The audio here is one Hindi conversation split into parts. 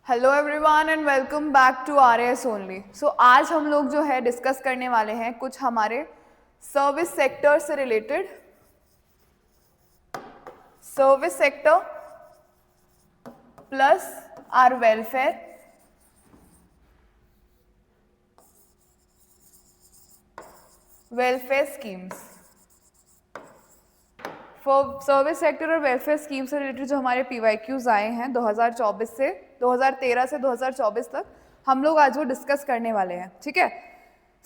Hello everyone and welcome back to RAS only. So आज हम लोग जो है डिस्कस करने वाले हैं कुछ हमारे सर्विस सेक्टर से रिलेटेड, सर्विस सेक्टर प्लस आर welfare, welfare schemes. Service sector और वेलफेयर स्कीम से रिलेटेड जो हमारे PYQs आए हैं 2024 से 2013 से 2024 तक हम लोग आज वो डिस्कस करने वाले हैं। ठीक है,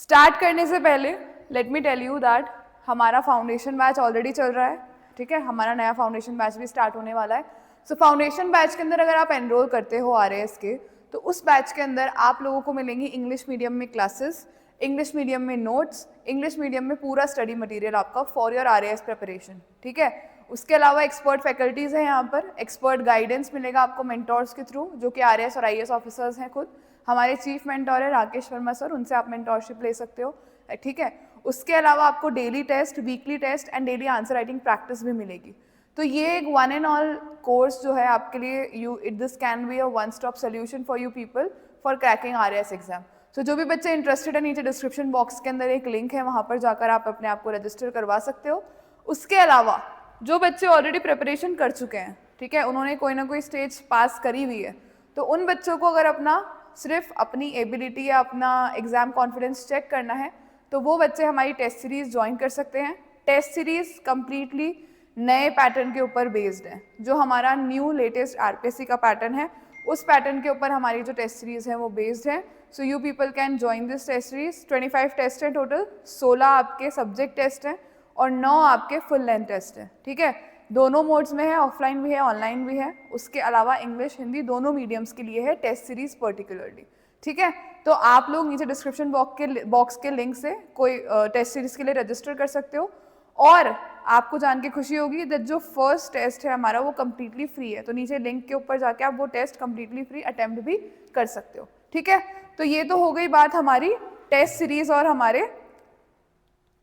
स्टार्ट करने से पहले let me tell you that हमारा फाउंडेशन बैच ऑलरेडी चल रहा है। ठीक है, हमारा नया फाउंडेशन बैच भी स्टार्ट होने वाला है। सो फाउंडेशन बैच के अंदर अगर आप एनरोल करते हो RAS के, तो उस बैच के अंदर आप लोगों को मिलेंगी इंग्लिश मीडियम में क्लासेस, इंग्लिश मीडियम में नोट्स, इंग्लिश मीडियम में पूरा स्टडी मटेरियल आपका फॉर योर RAS प्रिपरेशन। ठीक है, उसके अलावा एक्सपर्ट फैकल्टीज़ हैं यहाँ पर, एक्सपर्ट गाइडेंस मिलेगा आपको मेंटोर्स के थ्रू, जो कि RAS और IAS ऑफिसर्स हैं। खुद हमारे चीफ मेंटोर है राकेश वर्मा सर, उनसे आप मेंटोरशिप ले सकते हो। ठीक है, उसके अलावा आपको daily test, weekly test and daily answer writing practice भी मिलेगी। तो ये एक वन एंड ऑल कोर्स जो है आपके लिए, this can be a one stop solution for you people for cracking RAS exam. तो जो भी बच्चे इंटरेस्टेड है, नीचे डिस्क्रिप्शन बॉक्स के अंदर एक लिंक है, वहाँ पर जाकर आप अपने आप को रजिस्टर करवा सकते हो। उसके अलावा जो बच्चे ऑलरेडी प्रिपरेशन कर चुके हैं, ठीक है, उन्होंने कोई ना कोई स्टेज पास करी हुई है, तो उन बच्चों को अगर अपना सिर्फ अपनी एबिलिटी या अपना एग्जाम कॉन्फिडेंस चेक करना है, तो वो बच्चे हमारी टेस्ट सीरीज ज्वाइन कर सकते हैं। टेस्ट सीरीज कंप्लीटली नए पैटर्न के ऊपर बेस्ड है, जो हमारा न्यू लेटेस्ट RPSC का पैटर्न है, उस पैटर्न के ऊपर हमारी जो टेस्ट सीरीज है वो बेस्ड है। So you people can join this test series. 25 test हैं टोटल, 16 आपके सब्जेक्ट टेस्ट हैं और 9 आपके फुल लेंथ टेस्ट हैं। ठीक है, दोनों मोड्स में है, ऑफलाइन भी है ऑनलाइन भी है। उसके अलावा इंग्लिश हिंदी दोनों मीडियम्स के लिए है टेस्ट सीरीज पर्टिकुलरली। ठीक है, तो आप लोग नीचे डिस्क्रिप्शन बॉक्स के लिंक से कोई टेस्ट सीरीज के लिए रजिस्टर कर सकते हो। और आपको जान के खुशी होगी दैट जो फर्स्ट टेस्ट है हमारा वो कम्प्लीटली फ्री है, तो नीचे लिंक के ऊपर जाके आप वो टेस्ट कम्प्लीटली फ्री अटेम्प्ट भी कर सकते हो। ठीक है, तो ये तो हो गई बात हमारी टेस्ट सीरीज और हमारे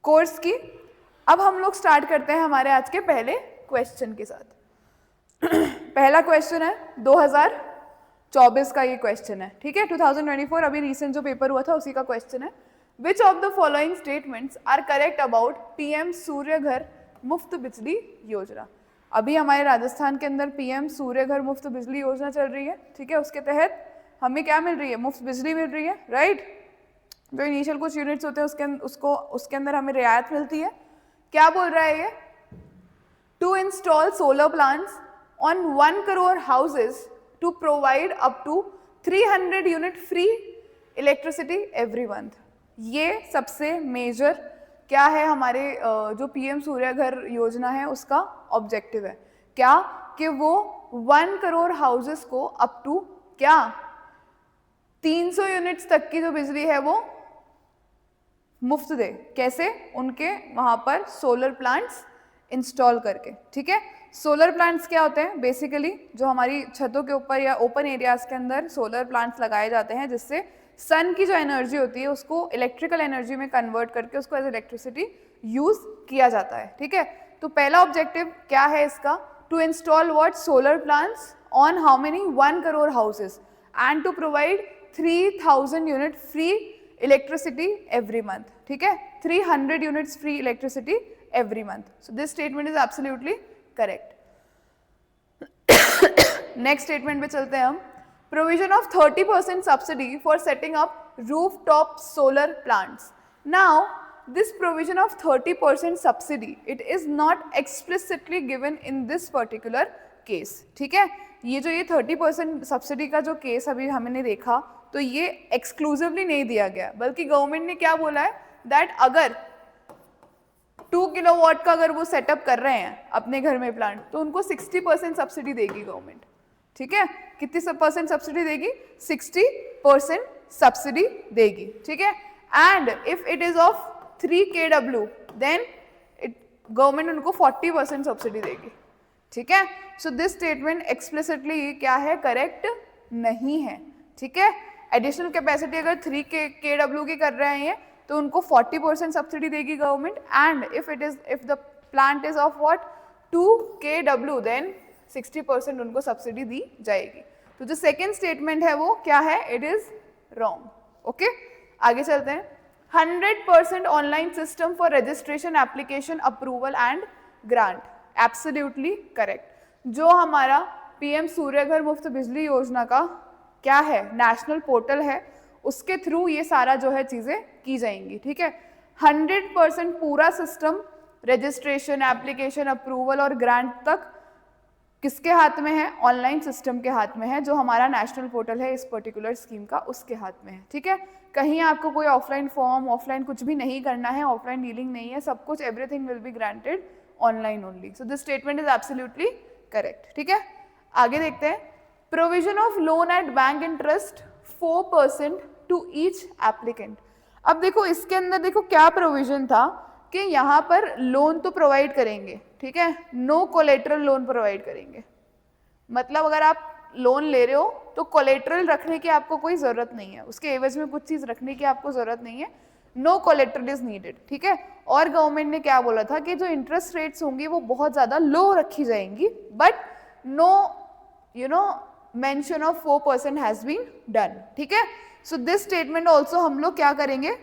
कोर्स की। अब हम लोग स्टार्ट करते हैं हमारे आज के पहले क्वेश्चन के साथ। पहला क्वेश्चन है 2024 का ये क्वेश्चन है। ठीक है, 2024 अभी रिसेंट जो पेपर हुआ था उसी का क्वेश्चन है। Which of the following statements are correct about PM सूर्य घर मुफ्त बिजली योजना? अभी हमारे राजस्थान के अंदर PM सूर्य घर मुफ्त बिजली योजना चल रही है। ठीक है, उसके तहत हमें क्या मिल रही है? मुफ्त बिजली मिल रही है, राइट। जो इनिशियल कुछ यूनिट्स होते हैं उसके अंदर हमें रियायत मिलती है। क्या बोल रहा है ये? To install solar plants on 1 crore houses to provide up to 300 unit free electricity every month. ये सबसे मेजर क्या है हमारे जो PM सूर्य घर योजना है उसका ऑब्जेक्टिव है क्या? कि वो 1 करोड़ हाउसेस को अप टू क्या 300 यूनिट्स तक की जो बिजली है वो मुफ्त दे। कैसे? उनके वहां पर सोलर प्लांट्स इंस्टॉल करके। ठीक है, सोलर प्लांट्स क्या होते हैं? बेसिकली जो हमारी छतों के ऊपर या ओपन एरियाज के अंदर सोलर प्लांट्स लगाए जाते हैं, जिससे सन की जो एनर्जी होती है उसको इलेक्ट्रिकल एनर्जी में कन्वर्ट करके उसको एज इलेक्ट्रिसिटी यूज किया जाता है। ठीक है, तो पहला ऑब्जेक्टिव क्या है इसका? To install what? Solar plants on how many? 1 crore houses and to provide 3000 unit free electricity every month. ठीक है, 300 units free electricity every month. So this statement is absolutely correct. Next statement पे चलते हैं हम। Provision of 30% subsidy for setting up rooftop solar plants. Now, this provision of 30% subsidy, it is not explicitly given in this particular case. ठीक है, ये जो 30% सब्सिडी का जो केस अभी हमने देखा, तो ये एक्सक्लूसिवली नहीं दिया गया, बल्कि गवर्नमेंट ने क्या बोला है दैट अगर 2 किलोवाट का अगर वो सेटअप कर रहे हैं अपने घर में प्लांट, तो उनको 60% सब्सिडी देगी गवर्नमेंट। ठीक है, कितनी % सब्सिडी देगी? 60% सब्सिडी देगी। ठीक है, and if it is of 3 kW then government उनको 40% सब्सिडी देगी। ठीक है, सो दिस स्टेटमेंट एक्सप्लिसिटली क्या है? करेक्ट नहीं है। ठीक है, एडिशनल कैपेसिटी अगर 3 kW की कर रहे हैं तो उनको 40% सब्सिडी देगी government, and if the plant is of what 2 kW then 60% उनको सब्सिडी दी जाएगी। तो जो सेकेंड स्टेटमेंट है वो क्या है, इट इज रॉन्ग। ओके, आगे चलते हैं। 100% online system for registration, application, approval and grant, absolutely correct. जो हमारा पीएम सूर्यघर मुफ्त बिजली योजना का क्या है, नेशनल पोर्टल है, उसके थ्रू ये सारा जो है चीजें की जाएंगी। ठीक है, 100% पूरा सिस्टम, रजिस्ट्रेशन, एप्लीकेशन, अप्रूवल और ग्रांट तक किसके हाथ में है, ऑनलाइन सिस्टम के हाथ में है, जो हमारा नेशनल पोर्टल है इस पर्टिकुलर स्कीम का, उसके हाथ में है। ठीक है, कहीं आपको कोई ऑफलाइन फॉर्म, ऑफलाइन कुछ भी नहीं करना है, ऑफलाइन डीलिंग नहीं है, सब कुछ, everything will be granted online only. So this statement is absolutely correct. ठीक है, आगे देखते हैं। Provision of loan at bank interest 4% to each applicant. अब देखो इसके अंदर देखो क्या प्रोविजन था कि यहाँ पर लोन तो प्रोवाइड करेंगे, ठीक है, नो कोलेटरल लोन प्रोवाइड करेंगे। मतलब अगर आप लोन ले रहे हो तो कोलेटरल रखने की आपको कोई जरूरत नहीं है, उसके एवज में कुछ चीज रखने की आपको जरूरत नहीं है, नो कोलेटरल इज नीडेड। ठीक है, और गवर्नमेंट ने क्या बोला था कि जो इंटरेस्ट रेट्स होंगी वो बहुत ज्यादा लो रखी जाएंगी, but no mention of 4% has been done. ठीक है, सो दिस स्टेटमेंट ऑल्सो हम लोग क्या करेंगे,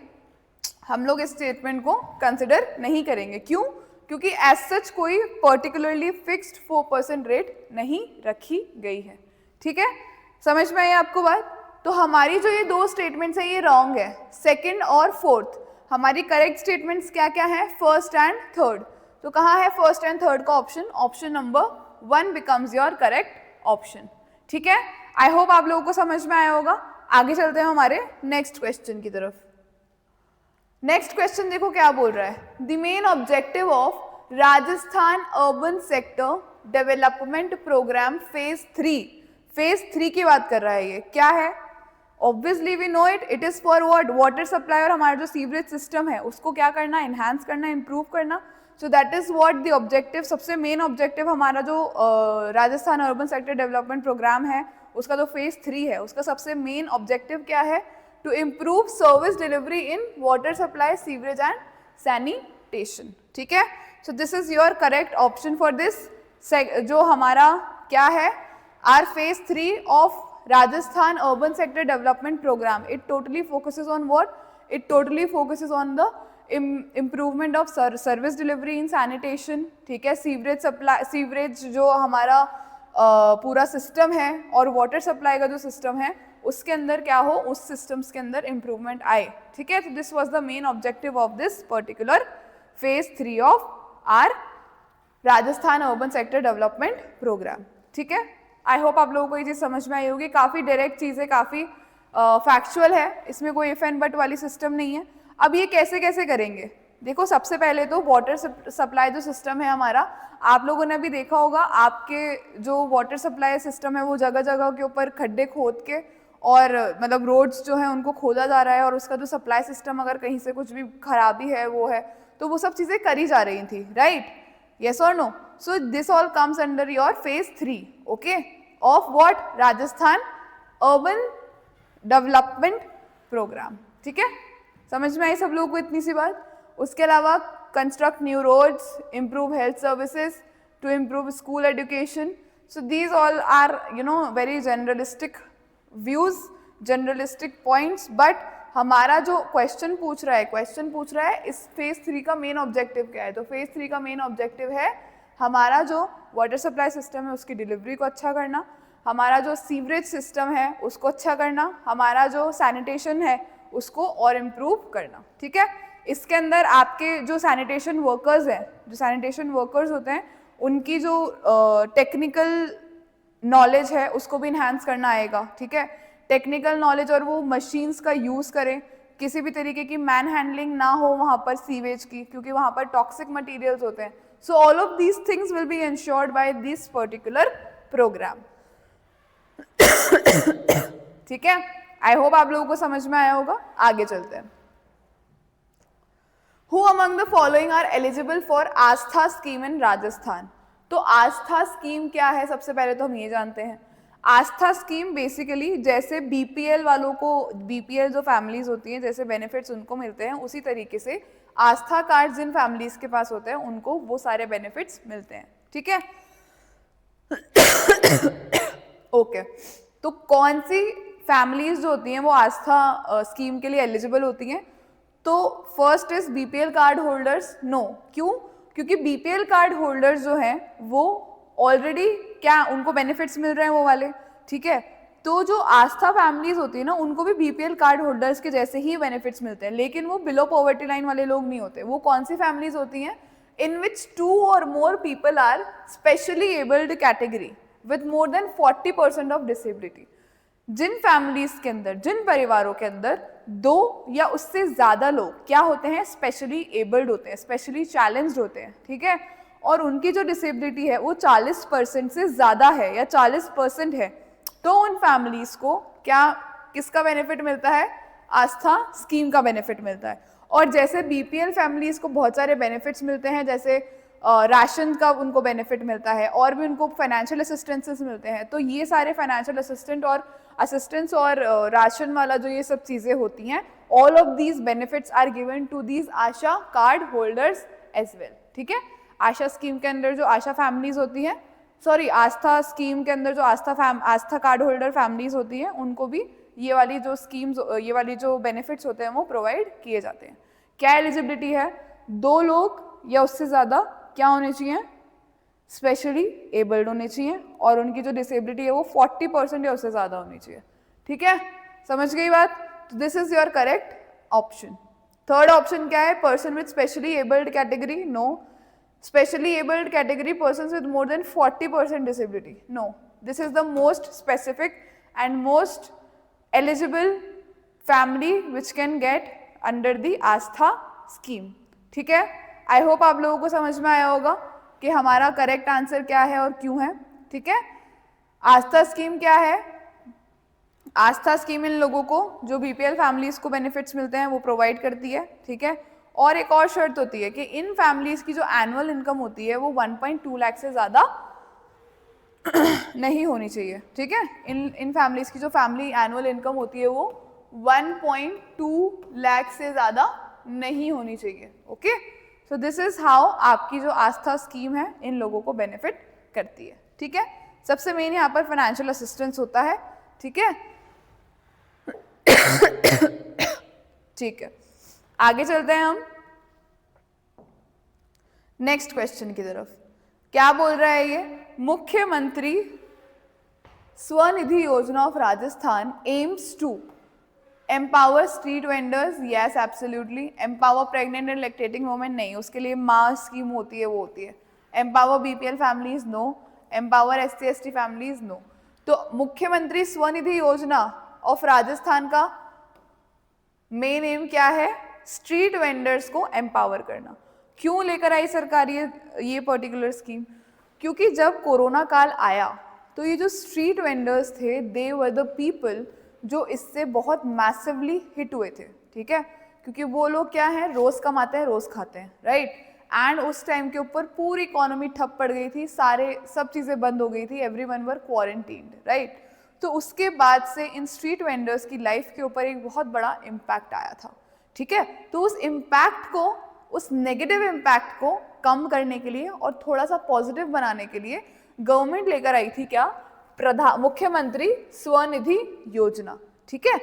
हम लोग इस स्टेटमेंट को कंसिडर नहीं करेंगे। क्यों? क्योंकि एज सच कोई पर्टिकुलरली फिक्स्ड 4% रेट नहीं रखी गई है। ठीक है, समझ में आई आपको बात? तो हमारी जो ये दो स्टेटमेंट्स है ये रॉन्ग है, सेकंड और फोर्थ। हमारी करेक्ट स्टेटमेंट्स क्या क्या है, फर्स्ट एंड थर्ड। तो कहाँ है फर्स्ट एंड थर्ड का option? Option number 1 becomes your correct option. ठीक है, आई होप आप लोगों को समझ में आया होगा। आगे चलते हैं हमारे नेक्स्ट क्वेश्चन की तरफ। नेक्स्ट क्वेश्चन देखो क्या बोल रहा है, the main objective of Rajasthan urban sector development program phase 3। Phase 3 की बात कर रहा है, ये क्या है? Obviously we know it, it is for what, water supply और हमारा जो सीवरेज सिस्टम है उसको क्या करना, एनहांस करना, इंप्रूव करना। So that is what the objective, सबसे मेन ऑब्जेक्टिव हमारा जो Rajasthan urban sector development program है उसका जो फेज 3 है उसका सबसे मेन ऑब्जेक्टिव क्या है, to improve service delivery in water supply, sewerage and sanitation. ठीक है, so this is your correct option for this. जो हमारा क्या है, our phase 3 of Rajasthan Urban Sector Development Program. It totally focuses on what? It totally focuses on the improvement of service delivery in sanitation. ठीक है, सीवरेज सप्लाई, सीवरेज जो हमारा पूरा सिस्टम है और वाटर सप्लाई का जो सिस्टम है उसके अंदर क्या हो, उस सिस्टम्स के अंदर इम्प्रूवमेंट आए। ठीक है, तो this was the main objective of this particular phase 3 of our Rajasthan urban sector development program. ठीक है, आई होप आप लोगों को ये चीज़ समझ में आई होगी। काफ़ी डायरेक्ट चीज़ है, काफ़ी फैक्चुअल है, इसमें कोई इफ एंड बट वाली सिस्टम नहीं है। अब ये कैसे कैसे करेंगे, देखो सबसे पहले तो वाटर सप्लाई जो सिस्टम है हमारा, आप लोगों ने भी देखा होगा, आपके जो वाटर सप्लाई सिस्टम है वो जगह जगह के ऊपर खड्डे खोद के और मतलब रोड्स जो है उनको खोदा जा रहा है, और उसका जो सप्लाई सिस्टम अगर कहीं से कुछ भी खराबी है वो है तो वो सब चीज़ें करी जा रही थी, right? Yes or no? So this all comes under your phase 3, okay, of what? Rajasthan Urban Development Program. ठीक है, समझ में आई सब लोगों को इतनी सी बात? उसके अलावा construct new roads, improve health services, to improve school education. So these all are very generalistic views, generalistic points, but हमारा जो क्वेश्चन पूछ रहा है इस फेज 3 का मेन ऑब्जेक्टिव क्या है? तो फेज 3 का मेन ऑब्जेक्टिव है हमारा जो वाटर सप्लाई सिस्टम है उसकी डिलीवरी को अच्छा करना, हमारा जो सीवरेज सिस्टम है उसको अच्छा करना, हमारा जो सैनिटेशन है उसको और इम्प्रूव करना। ठीक है, इसके अंदर आपके जो सैनिटेशन वर्कर्स हैं, जो सैनिटेशन वर्कर्स होते हैं उनकी जो टेक्निकल नॉलेज है उसको भी इन्हांस करना आएगा। ठीक है, टेक्निकल नॉलेज, और वो मशीन्स का यूज़ करें, किसी भी तरीके की मैन हैंडलिंग ना हो वहाँ पर सीवेज की, क्योंकि वहाँ पर टॉक्सिक मटेरियल्स होते हैं। So all of these things will be ensured by this particular program. ठीक है, आई होप आप लोगों को समझ में आया होगा। आगे चलते हैं। Who among the following are eligible for Aastha scheme in Rajasthan? तो आस्था स्कीम क्या है, सबसे पहले तो हम ये जानते हैं। आस्था स्कीम बेसिकली जैसे बीपीएल वालों को, बीपीएल जो फैमिलीज होती हैं जैसे बेनिफिट्स उनको मिलते हैं, उसी तरीके से आस्था कार्ड जिन फैमिलीज के पास होते हैं उनको वो सारे बेनिफिट्स मिलते हैं। ठीक है, ओके। तो कौन सी फैमिलीज जो होती हैं वो आस्था स्कीम के लिए एलिजिबल होती हैं? तो first is BPL card holders. No, क्यों? क्योंकि बीपीएल कार्ड होल्डर्स जो हैं वो ऑलरेडी क्या उनको बेनिफिट्स मिल रहे हैं वो वाले, ठीक है। तो जो आस्था फैमिलीज होती है ना, उनको भी बीपीएल कार्ड होल्डर्स के जैसे ही बेनिफिट्स मिलते हैं, लेकिन वो बिलो पॉवर्टी लाइन वाले लोग नहीं होते। वो कौन सी फैमिलीज होती हैं? इन विच 2 or more people are specially abled category with more than 40% of disability. जिन फैमिलीज के अंदर, जिन परिवारों के अंदर 2 या उससे ज्यादा लोग क्या होते हैं? स्पेशली एबल्ड होते हैं, स्पेशली चैलेंज्ड होते हैं, ठीक है। और उनकी जो डिसेबिलिटी है वो 40% से ज्यादा है या 40% है, तो उन फैमिलीज को क्या, किसका बेनिफिट मिलता है? आस्था स्कीम का बेनिफिट मिलता है। और जैसे बीपीएल फैमिलीज को बहुत सारे बेनिफिट्स मिलते हैं, जैसे राशन का उनको बेनिफिट मिलता है और भी उनको फाइनेंशियल असिस्टेंसेस मिलते हैं, तो ये सारे फाइनेंशियल असिस्टेंस और राशन वाला जो ये सब चीज़ें होती हैं, all of these benefits are given to these Asha card holders as well, ठीक है। आशा स्कीम के अंदर जो आशा फैमिलीज होती हैं, सॉरी आस्था स्कीम के अंदर जो आस्था कार्ड होल्डर फैमिलीज होती हैं, उनको भी ये वाली जो स्कीम्स, ये वाली जो बेनिफिट्स होते हैं वो प्रोवाइड किए जाते हैं। क्या एलिजिबिलिटी है? 2 लोग या उससे ज़्यादा क्या होने चाहिए? स्पेशली एबल्ड होने चाहिए, और उनकी जो डिसेबिलिटी है वो 40% या उससे ज़्यादा होनी चाहिए, ठीक है। समझ गई बात? तो this is your correct option. Third option क्या है? Person with specially abled category. No. Specially abled category person with more than 40% disability. No, this is the most specific and most eligible family which can get under the Aastha scheme, ठीक है। आई होप आप लोगों को समझ में आया होगा कि हमारा करेक्ट आंसर क्या है और क्यों है, ठीक है। आस्था स्कीम क्या है? आस्था स्कीम इन लोगों को जो बीपीएल फैमिलीज को बेनिफिट्स मिलते हैं वो प्रोवाइड करती है, ठीक है। और एक और शर्त होती है कि इन फैमिलीज की जो एनुअल इनकम होती है वो 1.2 लाख से ज़्यादा नहीं होनी चाहिए, ठीक है। इन फैमिलीज की जो फैमिली एनुअल इनकम होती है वो 1.2 लाख से ज़्यादा नहीं होनी चाहिए, okay. So this is how आपकी जो आस्था स्कीम है इन लोगों को बेनिफिट करती है, ठीक है। सबसे मेन यहाँ पर फाइनेंशियल असिस्टेंस होता है, ठीक है। ठीक है, आगे चलते हैं हम नेक्स्ट क्वेश्चन की तरफ। क्या बोल रहा है ये? Mukhyamantri Swanidhi Yojana of Rajasthan aims to empower street vendors. Yes, absolutely. Empower pregnant and lactating women? नहीं, उसके लिए माँ स्कीम होती है, वो होती है। Empower BPL families? No. Empower SC ST families? No. तो मुख्यमंत्री स्वनिधि योजना ऑफ राजस्थान का मेन एम क्या है? स्ट्रीट वेंडर्स को एम्पावर करना। क्यों लेकर आई सरकार ये पर्टिकुलर स्कीम? क्योंकि जब कोरोना काल आया तो ये जो स्ट्रीट वेंडर्स थे, दे वर द पीपल जो इससे बहुत मैसिवली हिट हुए थे, ठीक है। क्योंकि वो लोग क्या है, रोज कमाते हैं रोज खाते हैं, राइट। एंड उस टाइम के ऊपर पूरी इकोनॉमी ठप पड़ गई थी, सब चीजें बंद हो गई थी, एवरीवन वर क्वारंटीन्ड, राइट। तो उसके बाद से इन स्ट्रीट वेंडर्स की लाइफ के ऊपर एक बहुत बड़ा इम्पैक्ट आया था, ठीक है। तो उस इम्पैक्ट को, उस नेगेटिव इम्पैक्ट को कम करने के लिए और थोड़ा सा पॉजिटिव बनाने के लिए गवर्नमेंट लेकर आई थी क्या? मुख्यमंत्री स्वनिधि योजना, ठीक है।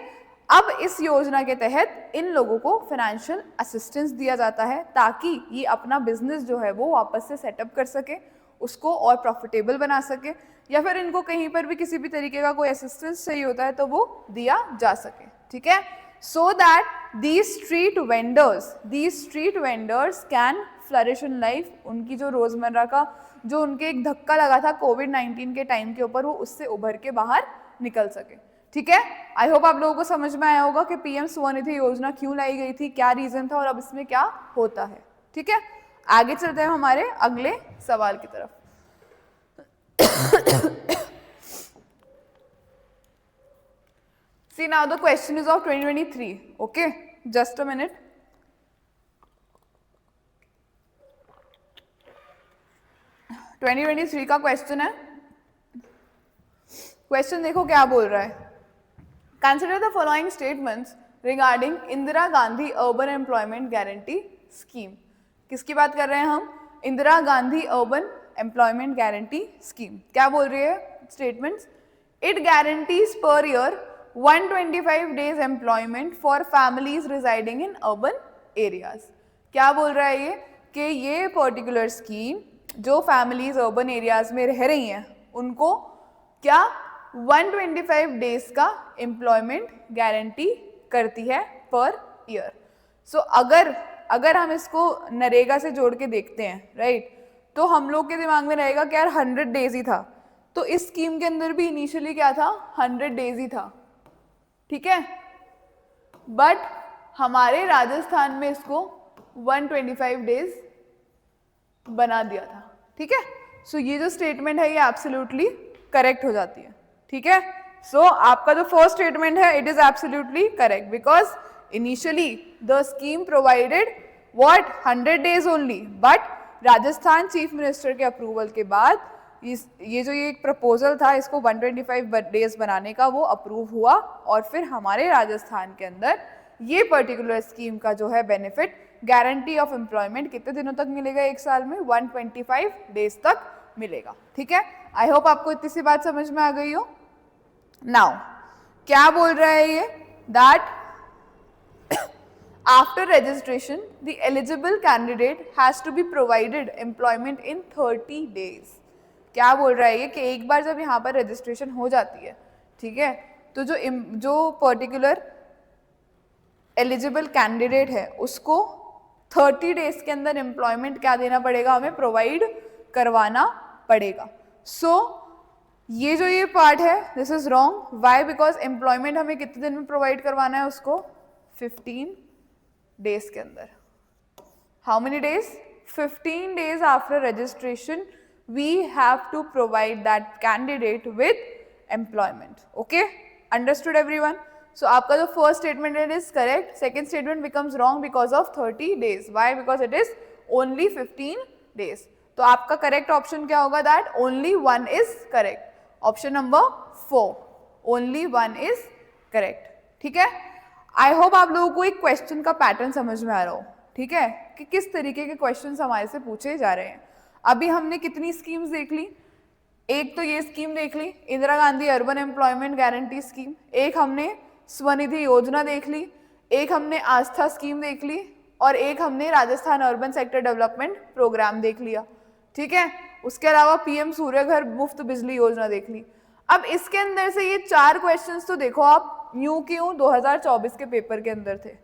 अब इस योजना के तहत इन लोगों को फाइनेंशियल असिस्टेंस दिया जाता है ताकि ये अपना बिजनेस जो है वो वापस से सेटअप कर सके, उसको और प्रॉफिटेबल बना सके, या फिर इनको कहीं पर भी किसी भी तरीके का कोई असिस्टेंस चाहिए होता है तो वो दिया जा सके, ठीक है। so that these street vendors can flourish in life। उनकी जो रोजमर्रा का जो उनके एक धक्का लगा था कोविड-19 के टाइम के ऊपर, वो उससे उभर के बाहर निकल सके, ठीक है। आई होप आप लोगों को समझ में आया होगा कि पीएम स्वनिधि योजना क्यों लाई गई थी, क्या रीजन था और अब इसमें क्या होता है, ठीक है। आगे चलते हैं हमारे अगले सवाल की तरफ। See, now the question is of 2023. Okay, just a minute. (2023) का क्वेश्चन है। क्वेश्चन देखो क्या बोल रहा है। Consider the following statements regarding Indira Gandhi urban employment guarantee scheme. किसकी बात कर रहे हैं हम? Indira Gandhi urban employment guarantee scheme. क्या बोल रही है statements? It guarantees per year 125 days employment for families residing in urban areas. क्या बोल रहा है ये कि ये पर्टिकुलर स्कीम जो फैमिलीज अर्बन एरियाज में रह रही हैं उनको क्या 125 डेज का एम्प्लॉयमेंट गारंटी करती है पर ईयर. सो अगर हम इसको नरेगा से जोड़ के देखते हैं राइट, तो हम लोग के दिमाग में रहेगा कि यार 100 डेज ही था, तो इस स्कीम के अंदर भी इनिशियली क्या था 100 डेज ही था, ठीक है. बट हमारे राजस्थान में इसको 125 डेज बना दिया था, ठीक है. सो ये जो स्टेटमेंट है ये एब्सोल्युटली करेक्ट हो जाती है, ठीक है. सो आपका जो फर्स्ट स्टेटमेंट है it is absolutely correct because initially the scheme provided what 100 days only, but Rajasthan chief minister के अप्रूवल के बाद ये जो ये एक प्रपोजल था इसको 125 डेज बनाने का वो अप्रूव हुआ और फिर हमारे राजस्थान के अंदर ये पर्टिकुलर स्कीम का जो है बेनिफिट गारंटी ऑफ एम्प्लॉयमेंट कितने दिनों तक मिलेगा, एक साल में 125 डेज तक मिलेगा, ठीक है. आई होप आपको इतनी सी बात समझ में आ गई हो. नाउ क्या बोल रहा है ये that after registration the eligible candidate has to be provided employment in 30 days. क्या बोल रहा है ये कि एक बार जब यहाँ पर रजिस्ट्रेशन हो जाती है, ठीक है, तो जो पर्टिकुलर एलिजिबल कैंडिडेट है उसको 30 डेज के अंदर एम्प्लॉयमेंट क्या देना पड़ेगा, हमें प्रोवाइड करवाना पड़ेगा. सो ये जो ये पार्ट है this is wrong. Why? Because employment हमें कितने दिन में प्रोवाइड करवाना है उसको 15 डेज के अंदर. How many days? 15 days after registration we have to provide that candidate with employment. Okay, understood everyone? So आपका जो first statement it is correct, second statement becomes wrong because of 30 days. Why? Because it is only 15 days. तो आपका correct option क्या होगा? That only one is correct. Option number 4, only one is correct. ठीक है. I hope आप लोगों को एक question का pattern समझ में आ रहा हो, ठीक है, कि किस तरीके के questions हमारे से पूछे जा रहे हैं. अभी हमने कितनी स्कीम्स देख ली? एक तो ये स्कीम देख ली Indira Gandhi urban employment guarantee scheme, एक हमने स्वनिधि योजना देख ली, एक हमने आस्था स्कीम देख ली और एक हमने Rajasthan urban sector development program देख लिया, ठीक है. उसके अलावा पीएम सूर्य घर मुफ्त बिजली योजना देख ली. अब इसके अंदर से ये 4 क्वेश्चंस तो देखो आप न्यू क्यों 2024 के पेपर के अंदर थे.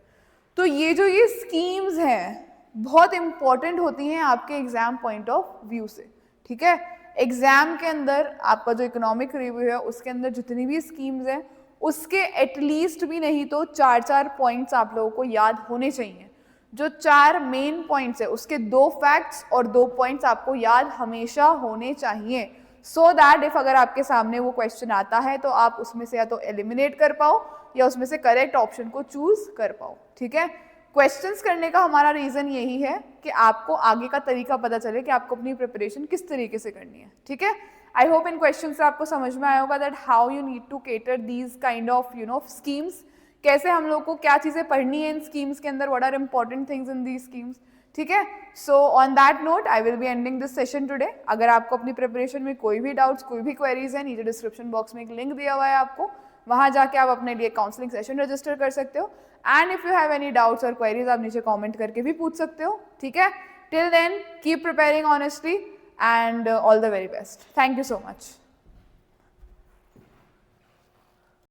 तो ये जो ये स्कीम्स हैं बहुत इंपॉर्टेंट होती हैं आपके एग्जाम पॉइंट ऑफ व्यू से, ठीक है. एग्जाम के अंदर आपका जो इकोनॉमिक रिव्यू है उसके अंदर जितनी भी स्कीम्स हैं उसके एटलीस्ट भी नहीं तो 4-4 पॉइंट्स आप लोगों को याद होने चाहिए. जो 4 मेन पॉइंट्स है उसके 2 फैक्ट्स और 2 पॉइंट्स आपको याद हमेशा होने चाहिए, सो दैट इफ अगर आपके सामने वो क्वेश्चन आता है तो आप उसमें से या तो एलिमिनेट कर पाओ या उसमें से करेक्ट ऑप्शन को चूज कर पाओ, ठीक है. क्वेश्चंस करने का हमारा रीजन यही है कि आपको आगे का तरीका पता चले कि आपको अपनी प्रिपरेशन किस तरीके से करनी है, ठीक है. आई होप इन क्वेश्चन से आपको समझ में आया होगा that how you need to cater these kind of schemes, कैसे हम लोग को क्या चीज़ें पढ़नी है इन स्कीम्स के अंदर, what are important things in these schemes, ठीक है. So on that note I will be ending this session today. अगर आपको अपनी प्रिपरेशन में कोई भी डाउट्स कोई भी क्वेरीज है, नीचे डिस्क्रिप्शन बॉक्स में एक लिंक दिया हुआ है आपको, वहाँ जाके आप अपने लिए काउंसलिंग सेशन रजिस्टर कर सकते हो. And if you have any doubts और क्वेरीज आप नीचे कमेंट करके भी पूछ सकते हो, ठीक है. Till then keep preparing honestly and all the very best. Thank you so much.